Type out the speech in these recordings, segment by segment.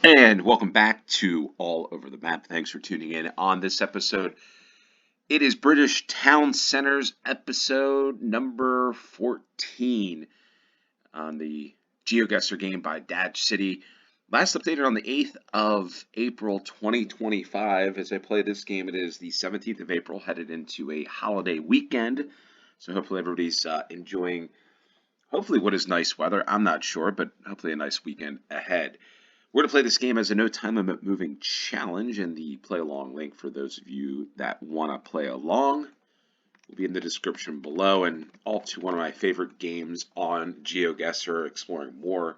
And welcome back to All Over the Map. Thanks for tuning in. On this episode, it is British Town Centers episode number 14 on the GeoGuessr game by Dad City. Last updated on the 8th of April 2025. As I play this game, it is the 17th of April, headed into a holiday weekend. So hopefully everybody's enjoying, hopefully what is nice weather. I'm not sure, but hopefully a nice weekend ahead. We're going to play this game as a no time limit moving challenge, and the play along link for those of you that want to play along will be in the description below. And all to one of my favorite games on GeoGuessr, exploring more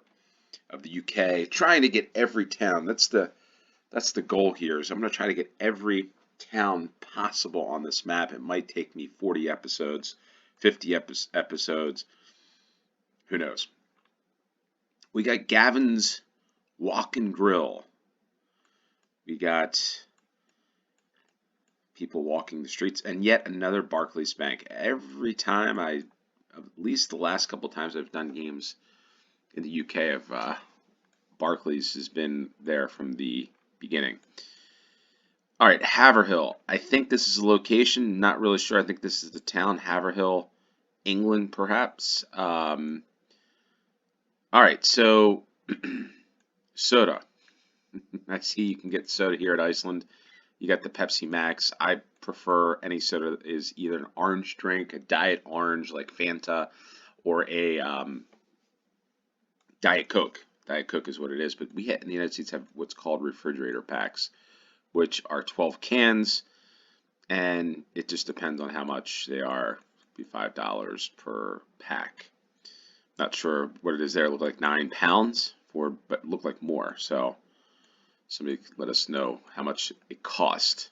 of the UK, trying to get every town. That's the goal here. So I'm going to try to get every town possible on this map. It might take me 40 episodes, 50 episodes. Who knows? We got Gavin's Walk and Grill. We got people walking the streets, and yet another Barclays Bank. Every time at least the last couple times I've done games in the UK, Barclays has been there from the beginning. All right, Haverhill. I think this is a location. Not really sure. I think this is the town, Haverhill, England, perhaps. All right, so soda. I see you can get soda here at Iceland. You got the Pepsi Max. I prefer any soda that is either an orange drink, a diet orange like Fanta, or a Diet Coke. Diet Coke is what it is. But we in the United States have what's called refrigerator packs, which are 12 cans, and it just depends on how much they are. It'd be $5 per pack. Not sure what it is there. It looked like 9 pounds, but looked like more. So somebody let us know how much it cost.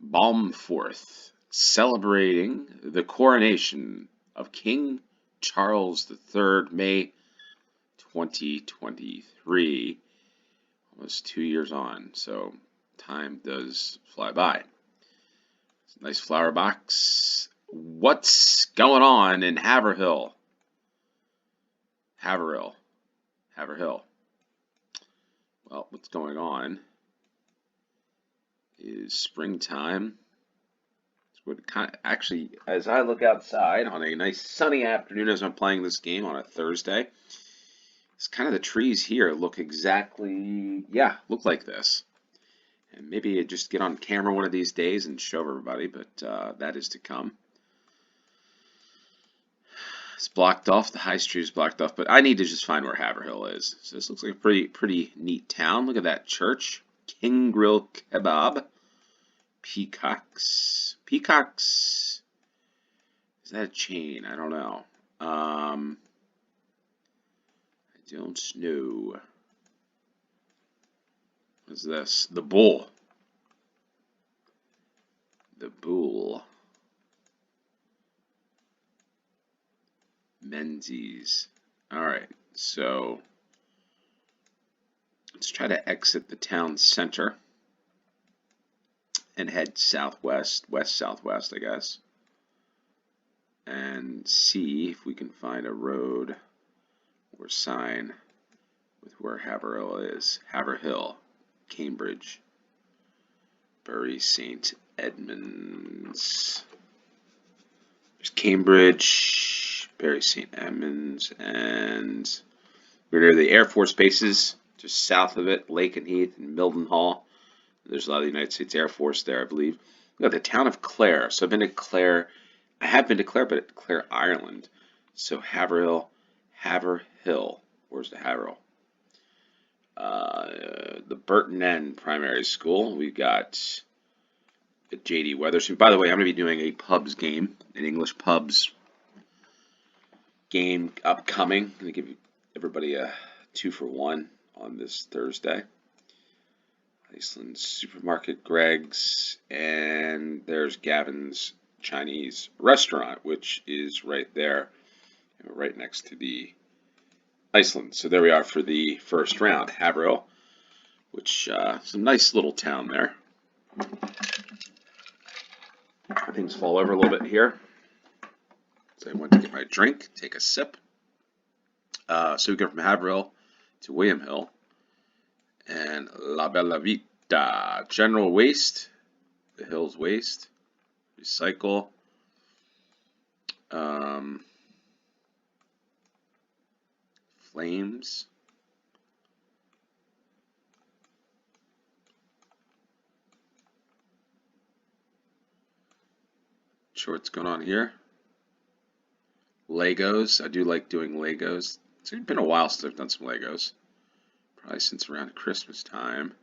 Balmforth, celebrating the coronation of King Charles III, May 2023. Almost 2 years on, so time does fly by. Nice flower box. What's going on in Haverhill? Haverhill. Well, what's going on is springtime. Actually, as I look outside on a nice sunny afternoon as I'm playing this game on a Thursday, it's kind of the trees here look look like this. And maybe I just get on camera one of these days and show everybody, but that is to come. It's blocked off. The high street is blocked off, but I need to just find where Haverhill is. So this looks like a pretty neat town. Look at that church. King Grill Kebab. Peacocks. Is that a chain? I don't know. I don't know. What's this? The Bull. Menzies. Alright, so let's try to exit the town center and head southwest, west-southwest, I guess, and see if we can find a road or sign with where Haverhill is. Haverhill, Cambridge, Bury St. Edmunds. There's Cambridge, Bury St. Edmunds, and we're near the Air Force bases, just south of it, Lake and Heath and Mildenhall. There's a lot of the United States Air Force there, I believe. We got the town of Clare. So I've been to Clare. I have been to Clare, but at Clare, Ireland. So Haverhill. Where's the Haverhill? The Burton End Primary School. We've got the J.D. Weatherspoon. By the way, I'm going to be doing a pubs game, an English pubs game upcoming. I'm going to give everybody a 2-for-1 on this Thursday. Iceland Supermarket, Greg's, and there's Gavin's Chinese restaurant, which is right there, right next to the Iceland. So there we are for the first round. Haverhill, which is a nice little town there. Things fall over a little bit here. So I went to get my drink, take a sip. So we go from Haverhill to William Hill. And La Bella Vita. General waste. The Hills waste. Recycle. Flames. Sure what's going on here. Legos. I do like doing Legos. It's been a while since I've done some Legos. Probably since around Christmas time.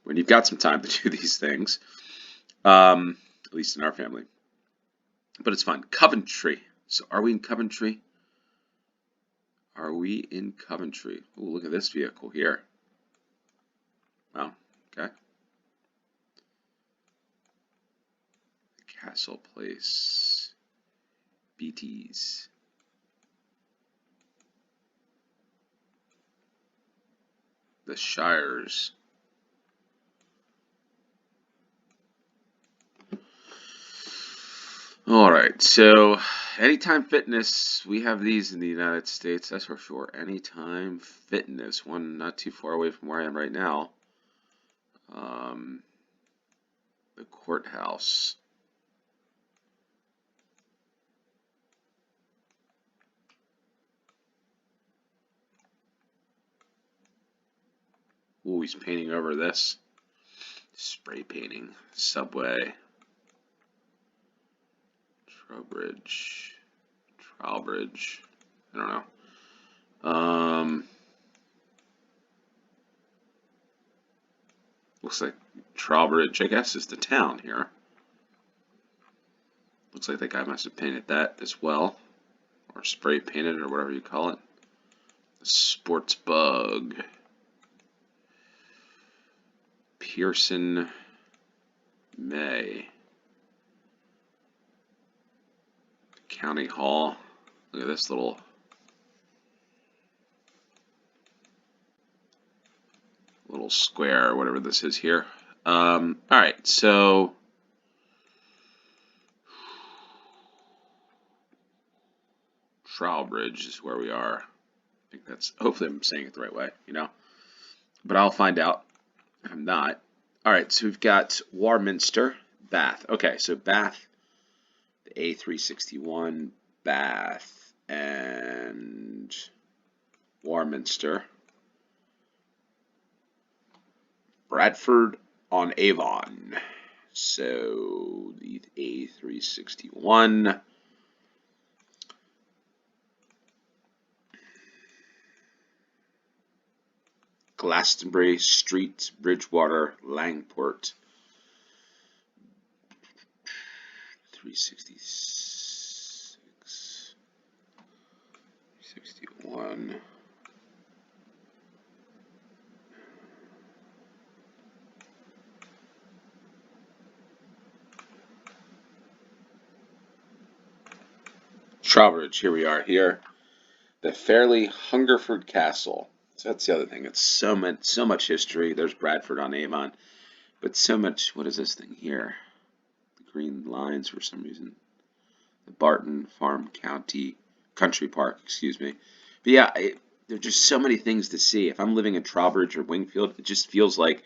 When you've got some time to do these things. At least in our family. But it's fun. Coventry. So are we in Coventry? Are we in Coventry? Oh, look at this vehicle here. Wow. Okay. Castle Place. BTs. The Shires. All right, so Anytime Fitness, we have these in the United States, that's for sure. Anytime Fitness, one not too far away from where I am right now. The courthouse. Ooh, he's painting over this. Spray painting. Subway. Trowbridge. Trowbridge. I don't know. Looks like Trowbridge, I guess, is the town here. Looks like that guy must have painted that as well. Or spray painted, or whatever you call it. The Sports Bug. Pearson May. County Hall. Look at this little square, or whatever this is here. All right, so Trowbridge is where we are. I think that's, hopefully I'm saying it the right way, but I'll find out if I'm not. All right, so we've got Warminster, Bath. Okay, so Bath, the A361, Bath, and Warminster. Bradford on Avon. So the A361. Glastonbury Street, Bridgewater, Langport. 366. 61. Trowbridge, here we are here. The Fairleigh Hungerford Castle. So that's the other thing. It's so much history. There's Bradford on Avon, but so much. What is this thing here? The green lines for some reason. The Barton Farm Country Park. Excuse me. But yeah, there are just so many things to see. If I'm living in Trowbridge or Wingfield, it just feels like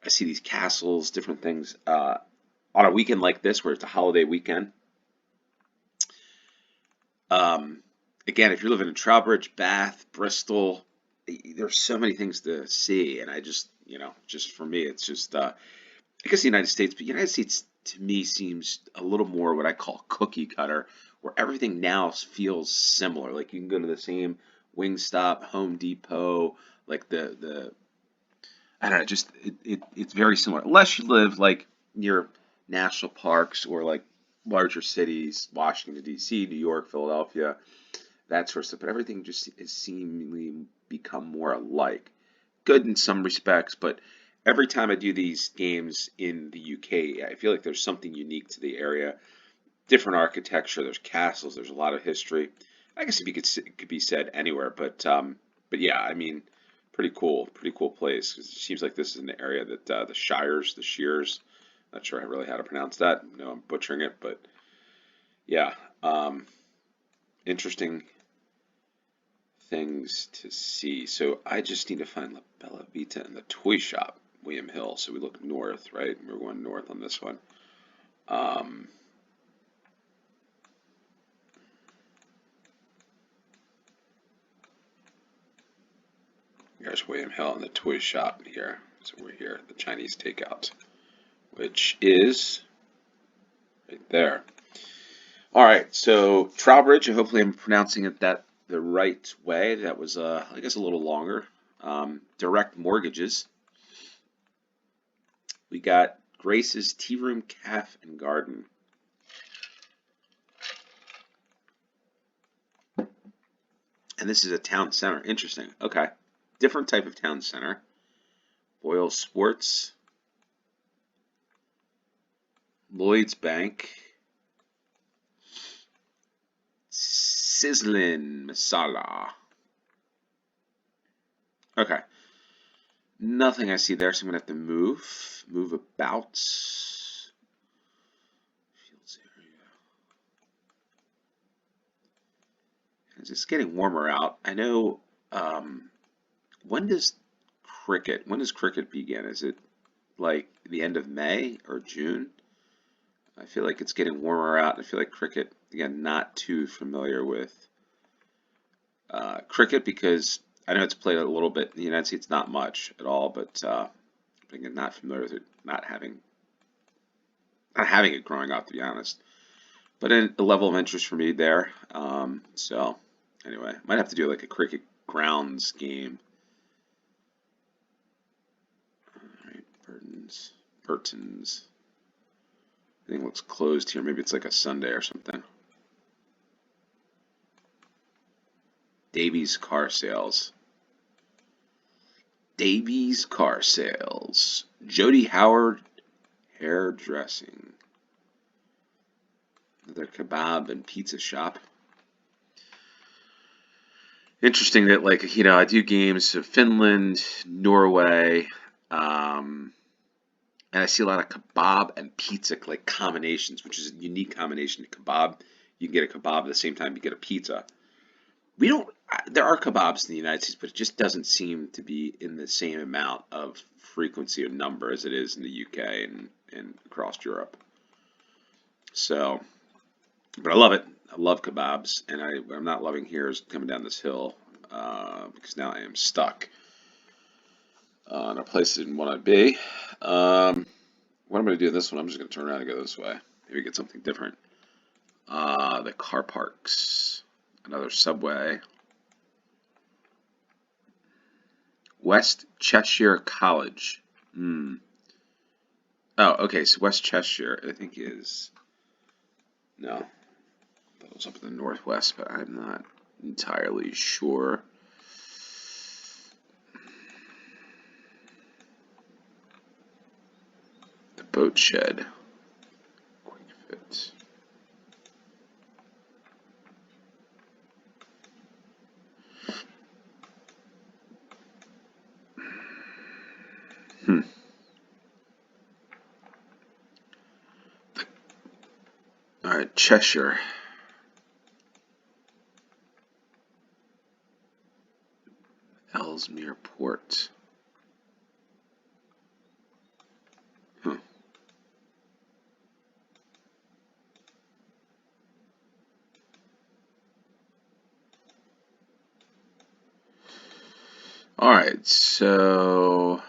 I see these castles, different things. On a weekend like this, where it's a holiday weekend. Again, if you're living in Trowbridge, Bath, Bristol, there's so many things to see, and I just, just for me, it's just, I guess the United States, but the United States to me seems a little more what I call cookie cutter, where everything now feels similar. Like you can go to the same Wingstop, Home Depot, like I don't know, just it's very similar, unless you live like near national parks or like larger cities, Washington D.C., New York, Philadelphia, that sort of stuff. But everything just has seemingly become more alike. Good in some respects, but every time I do these games in the UK, I feel like there's something unique to the area. Different architecture, there's castles, there's a lot of history. I guess it could be said anywhere, but yeah, I mean, pretty cool place. It seems like this is an area that the Shears, not sure really how to pronounce that. No, I'm butchering it, but yeah, interesting things to see. So I just need to find La Bella Vita in the toy shop, William Hill. So we look north, right? We're going north on this one. There's William Hill in the toy shop here. So we're here at the Chinese takeout, which is right there. All right, so Trowbridge, hopefully I'm pronouncing it the right way. That was, I guess, a little longer. Direct mortgages. We got Grace's Tea Room, Cafe, and Garden. And this is a town center. Interesting. Okay. Different type of town center. Boyle Sports. Lloyd's Bank. Sizzlin Masala. Okay. Nothing I see there, so I'm going to have to move about. Fields area. It's just getting warmer out. I know, when does cricket begin? Is it like the end of May or June? I feel like it's getting warmer out. I feel like cricket, again, not too familiar with cricket because I know it's played a little bit in the United States, not much at all, but again, not familiar with it, not having it growing up, to be honest. But a level of interest for me there. So anyway, might have to do like a cricket grounds game. All right, Burton's. I think looks closed here. Maybe it's like a Sunday or something. Davies Car Sales. Davies Car Sales. Jody Howard Hairdressing. Another kebab and pizza shop. Interesting that, like, you know, I do games of Finland, Norway, and I see a lot of kebab and pizza like combinations, which is a unique combination. Kebab, you can get a kebab at the same time you get a pizza. We don't. There are kebabs in the United States, but it just doesn't seem to be in the same amount of frequency or number as it is in the UK and across Europe. So, but I love it. I love kebabs, and I'm not loving here is coming down this hill because now I am stuck in a place I didn't want to be. What I'm going to do this one, I'm just going to turn around and go this way. Maybe get something different. The car parks. Another Subway. West Cheshire College. Oh, okay, so West Cheshire, I think is... No. I thought it was up in the northwest, but I'm not entirely sure. The boat shed. Quick fit. All right, Cheshire. Ellesmere Port. All right, so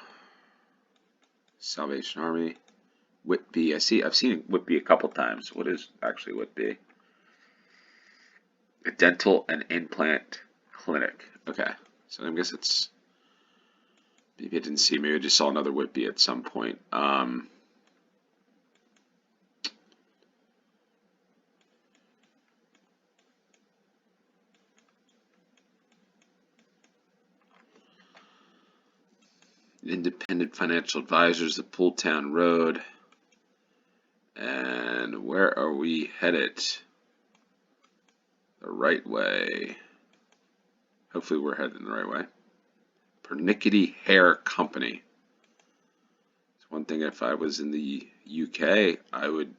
Salvation Army, Whitby. I've seen Whitby a couple times. What is actually Whitby? A dental and implant clinic. Okay, so I guess it's maybe I didn't see. Maybe I just saw another Whitby at some point. Independent Financial Advisors, the Pooltown Road. And where are we headed? The right way. Hopefully we're headed in the right way. Pernickety Hair Company. It's one thing, if I was in the UK, I would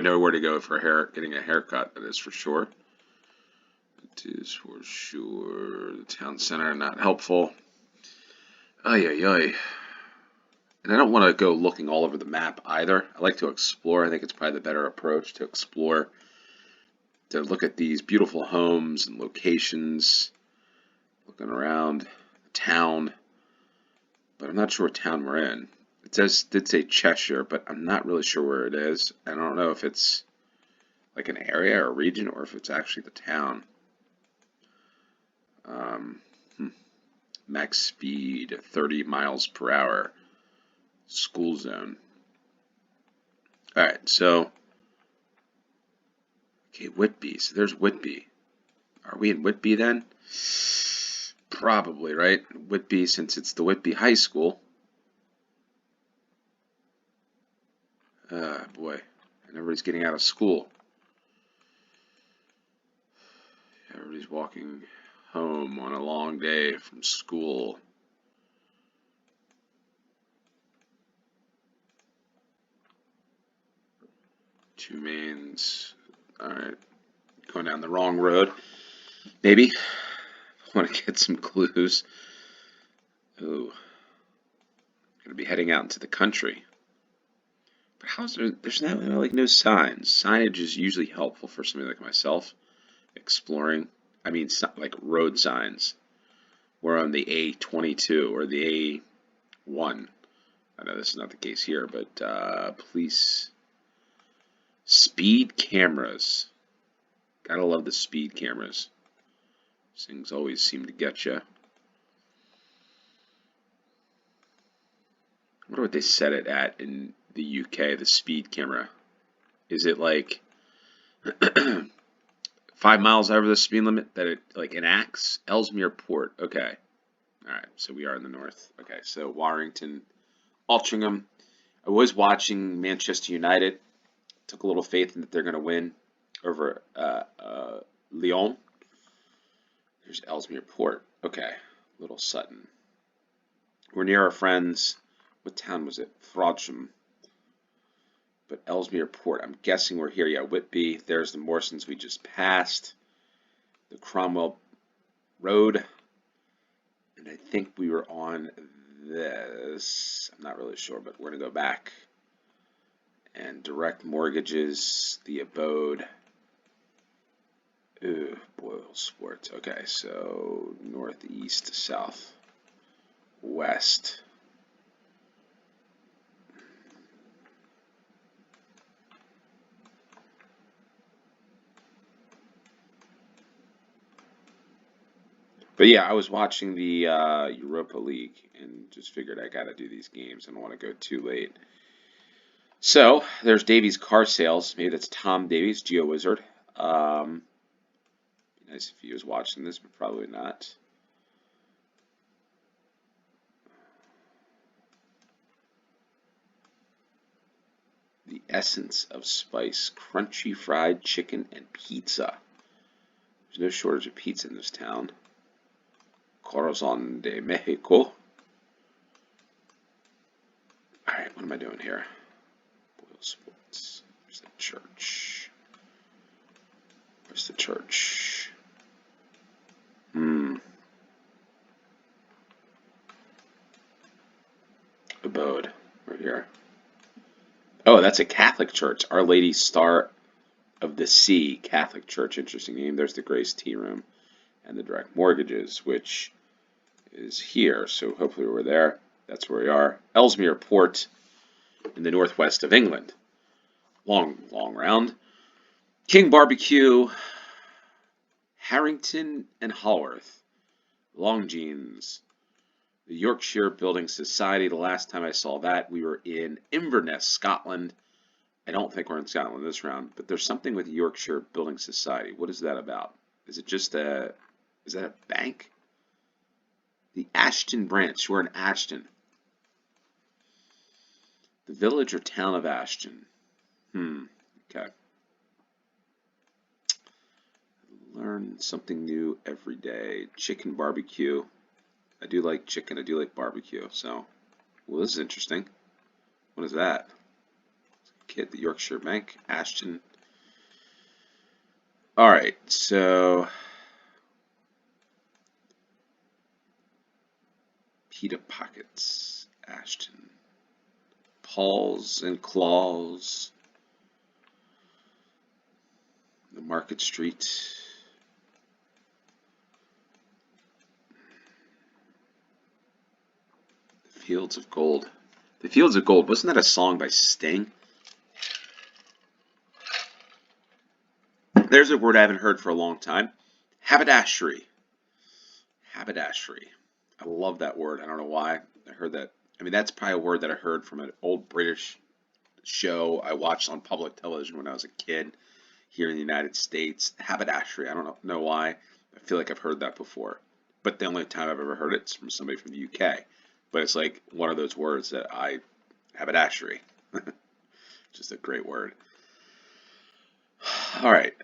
know where to go for getting a haircut, that is for sure. It is for sure. The town center, not helpful. Ay, ay, ay. And I don't want to go looking all over the map either. I like to explore. I think it's probably the better approach to explore, to look at these beautiful homes and locations, looking around the town. But I'm not sure what town we're in. It did say Cheshire, but I'm not really sure where it is. I don't know if it's like an area or a region or if it's actually the town. Max speed 30 miles per hour. School zone. Alright, so okay, Whitby. So there's Whitby. Are we in Whitby then? Probably, right? Whitby, since it's the Whitby High School. Boy. And everybody's getting out of school. Everybody's walking home on a long day from school. Two mains. Alright. Going down the wrong road. Maybe. I want to get some clues. Ooh. Gonna be heading out into the country. But how's there's no signs. Signage is usually helpful for somebody like myself. Exploring. I mean, like road signs. We're on the A22 or the A1. I know this is not the case here, but police. Speed cameras. Gotta love the speed cameras. These things always seem to get you. I wonder what they set it at in the UK, the speed camera. Is it like 5 miles over the speed limit that it like enacts? Ellesmere Port. Okay. Alright, so we are in the north. Okay, so Warrington, Altrincham. I was watching Manchester United. Took a little faith in that they're going to win over Lyon. There's Ellesmere Port. Okay, Little Sutton. We're near our friends. What town was it? Frodsham. But Ellesmere Port, I'm guessing we're here. Yeah, Whitby. There's the Morsons we just passed. The Cromwell Road. And I think we were on this. I'm not really sure, but we're going to go back. And direct mortgages, the abode. Ooh, Boyle Sports. Okay, so northeast, south, west. But yeah, I was watching the Europa League and just figured I got to do these games. I don't want to go too late. So, there's Davies Car Sales. Maybe that's Tom Davies, GeoWizard. Be nice if he was watching this, but probably not. The essence of spice. Crunchy fried chicken and pizza. There's no shortage of pizza in this town. Corazon de Mexico. Alright, what am I doing here? Boyle Sports. Where's the church? Where's the church? Abode. Right here. Oh, that's a Catholic church. Our Lady Star of the Sea Catholic Church. Interesting name. There's the Grace Tea Room and the direct mortgages, which is here. So hopefully we're there. That's where we are. Ellesmere Port in the northwest of England. Long round. King Barbecue, Harrington and Haworth, Longines, the Yorkshire Building Society. The last time I saw that, we were in Inverness, Scotland. I don't think we're in Scotland this round, but there's something with the Yorkshire Building Society. What is that about? Is it just is that a bank? The Ashton branch. We're in Ashton. The village or town of Ashton. Okay. Learn something new every day. Chicken barbecue. I do like chicken. I do like barbecue. So, well, this is interesting. What is that? Kid, the Yorkshire Bank, Ashton. All right, so Pita pockets. Ashton. Paws and claws. The Market Street. The Fields of Gold. The Fields of Gold. Wasn't that a song by Sting? There's a word I haven't heard for a long time. Haberdashery. Haberdashery. I love that word. I don't know why. I heard that. I mean, that's probably a word that I heard from an old British show I watched on public television when I was a kid here in the United States. Haberdashery. I don't know why. I feel like I've heard that before. But the only time I've ever heard it is from somebody from the UK. But it's like one of those words that haberdashery. Just a great word. All right.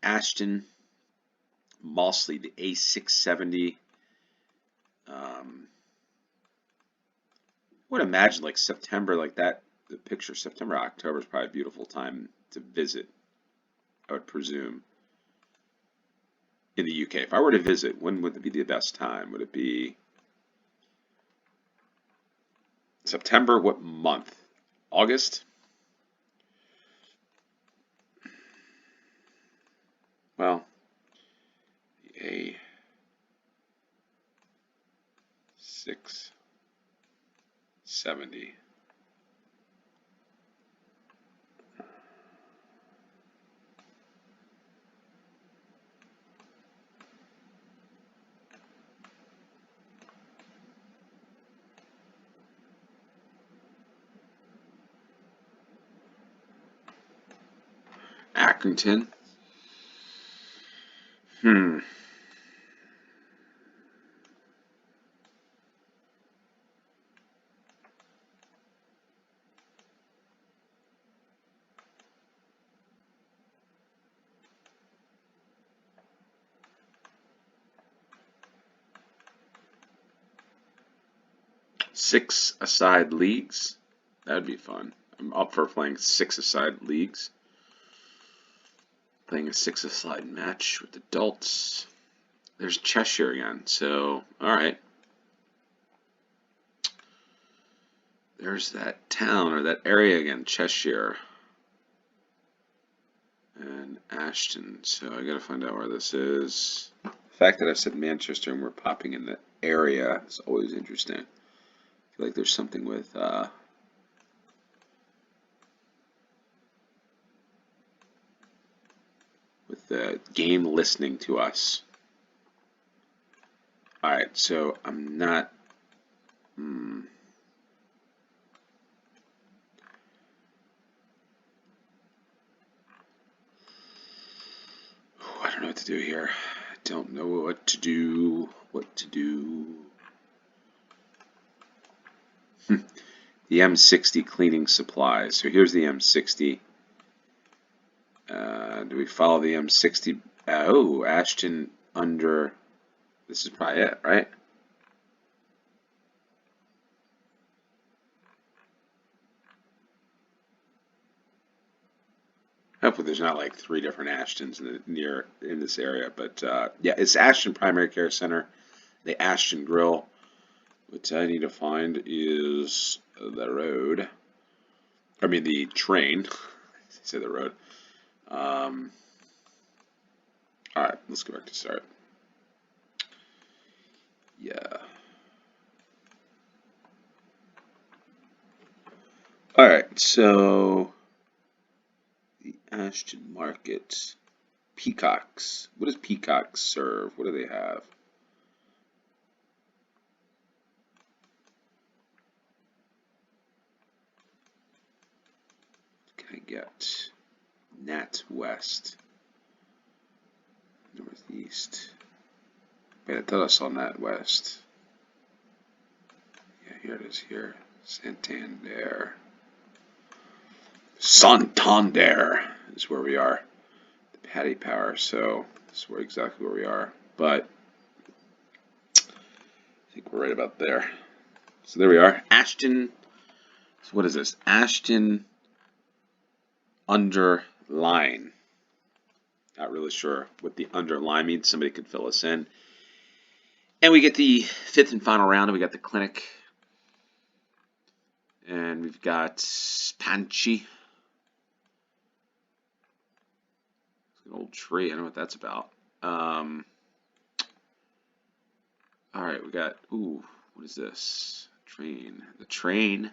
Ashton, Mossley, the A670. I would imagine like September, like that, the picture, September, October is probably a beautiful time to visit, I would presume, in the UK. If I were to visit, when would it be the best time? Would it be September? What month? August? Well, the A670. Accrington. 6-a-side leagues. That'd be fun. I'm up for playing 6-a-side leagues. Playing a 6-a-side match with adults. There's Cheshire again, so alright. There's that town or that area again, Cheshire. And Ashton, so I gotta find out where this is. The fact that I said Manchester and we're popping in the area is always interesting. I feel like there's something with the game listening to us. Alright, so I'm not... I don't know what to do here. I don't know what to do. The M60 cleaning supplies. So here's the M60. Do we follow the M60? Oh, Ashton under... This is probably it, right? Hopefully there's not like 3 different Ashtons in this area, but yeah, it's Ashton Primary Care Center, the Ashton Grill. What I need to find is the road. I mean the train. Say the road. All right, let's go back to start. Yeah. All right, so the Ashton Market. Peacocks. What does Peacocks serve? What do they have? What can I get? Nat West. Northeast. Wait, I thought I saw Nat West. Yeah, here it is here. Santander. Santander is where we are. The Paddy Power, so this is exactly where we are. But I think we're right about there. So there we are. Ashton. So what is this? Ashton-under-Lyne. Not really sure what the underline means. Somebody could fill us in. And we get the fifth and final round, and we got the clinic. And we've got Panchy. It's an old tree. I don't know what that's about. All right, we got, ooh, what is this? Train. The train.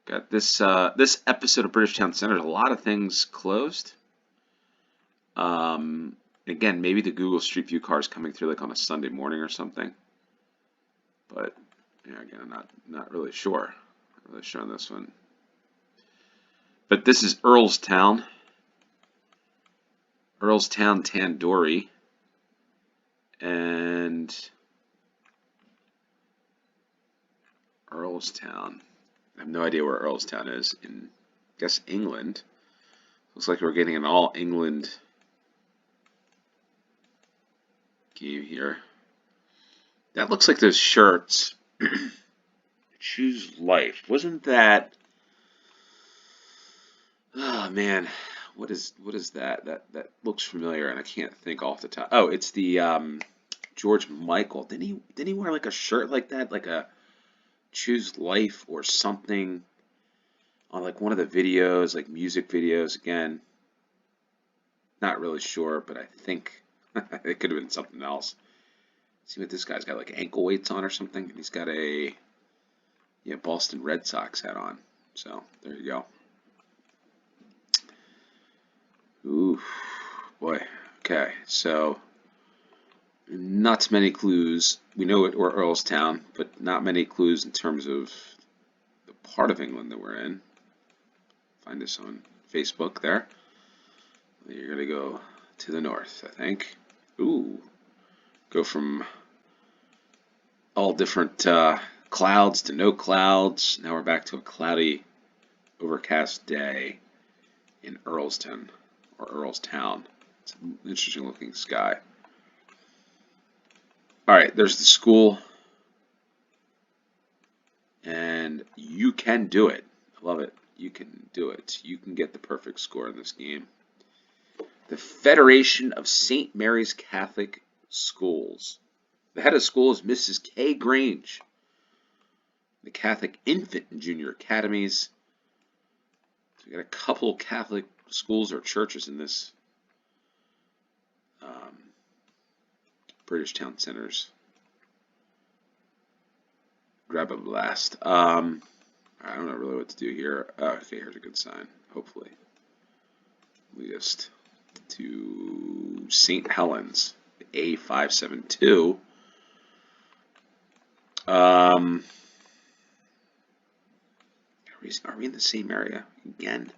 Got this this episode of British Town Center. A lot of things closed. Again, maybe the Google Street View car is coming through like on a Sunday morning or something. But yeah, again, I'm not really sure. Not really sure on this one. But this is Earlstown. Earlstown Tandoori. And Earlstown. I have no idea where Earlstown is in, I guess, England. Looks like we're getting an all England game here. That looks like those shirts. Choose life. Wasn't that? Oh man, what is that? That looks familiar, and I can't think off the top. Oh, it's the George Michael. Didn't he wear like a shirt like that, like a Choose Life or something on like one of the videos, like music videos? Again, not really sure, but I think it could have been something else. See what this guy's got, like ankle weights on or something, and he's got a Boston Red Sox hat on. So there you go. Ooh, boy. Okay, so not many clues. We know it, or Earlstown, but not many clues in terms of the part of England that we're in. Find us on Facebook there. You're going to go to the north, I think. Ooh. Go from all different clouds to no clouds. Now we're back to a cloudy, overcast day in Earlstown, or Earlstown. It's an interesting looking sky. All right, there's the school. And you can do it. I love it. You can do it. You can get the perfect score in this game. The Federation of St. Mary's Catholic Schools. The head of school is Mrs. K. Grange. The Catholic Infant and Junior Academies. So we got a couple Catholic schools or churches in this British Town Centers. Grab a blast. I don't know really what to do here. Okay, here's a good sign. Hopefully. Lead us to St. Helens, A572. Are we in the same area again?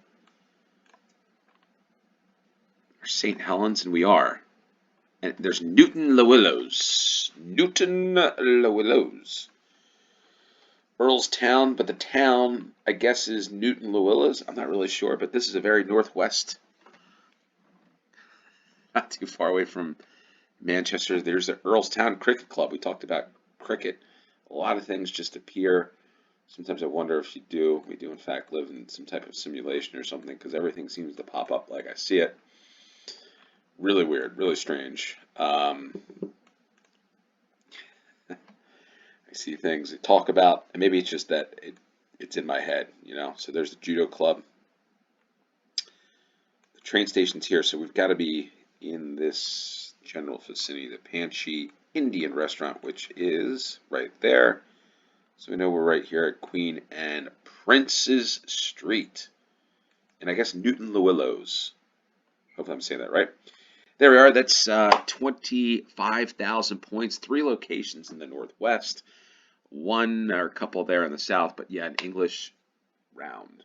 Or St. Helens, and we are. And there's Newton-le-Willows. Newton-le-Willows. Earlstown, but the town, I guess, is Newton-le-Willows. I'm not really sure, but this is a very northwest. Not too far away from Manchester. There's the Earlstown Cricket Club. We talked about cricket. A lot of things just appear. Sometimes I wonder if we do in fact live in some type of simulation or something, because everything seems to pop up like I see it. Really weird, really strange. I see things that talk about, and maybe it's just that it's in my head, So there's the judo club. The train station's here, so we've got to be in this general vicinity. The Panchy Indian restaurant, which is right there. So we know we're right here at Queen and Prince's Street. And I guess Newton-le-Willows. Hope I'm saying that right. There we are. That's 25,000 points. 3 locations in the Northwest. 1 or a couple there in the South. But yeah, an English round.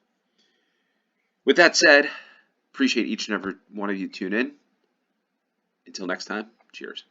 With that said, appreciate each and every one of you tune in. Until next time, cheers.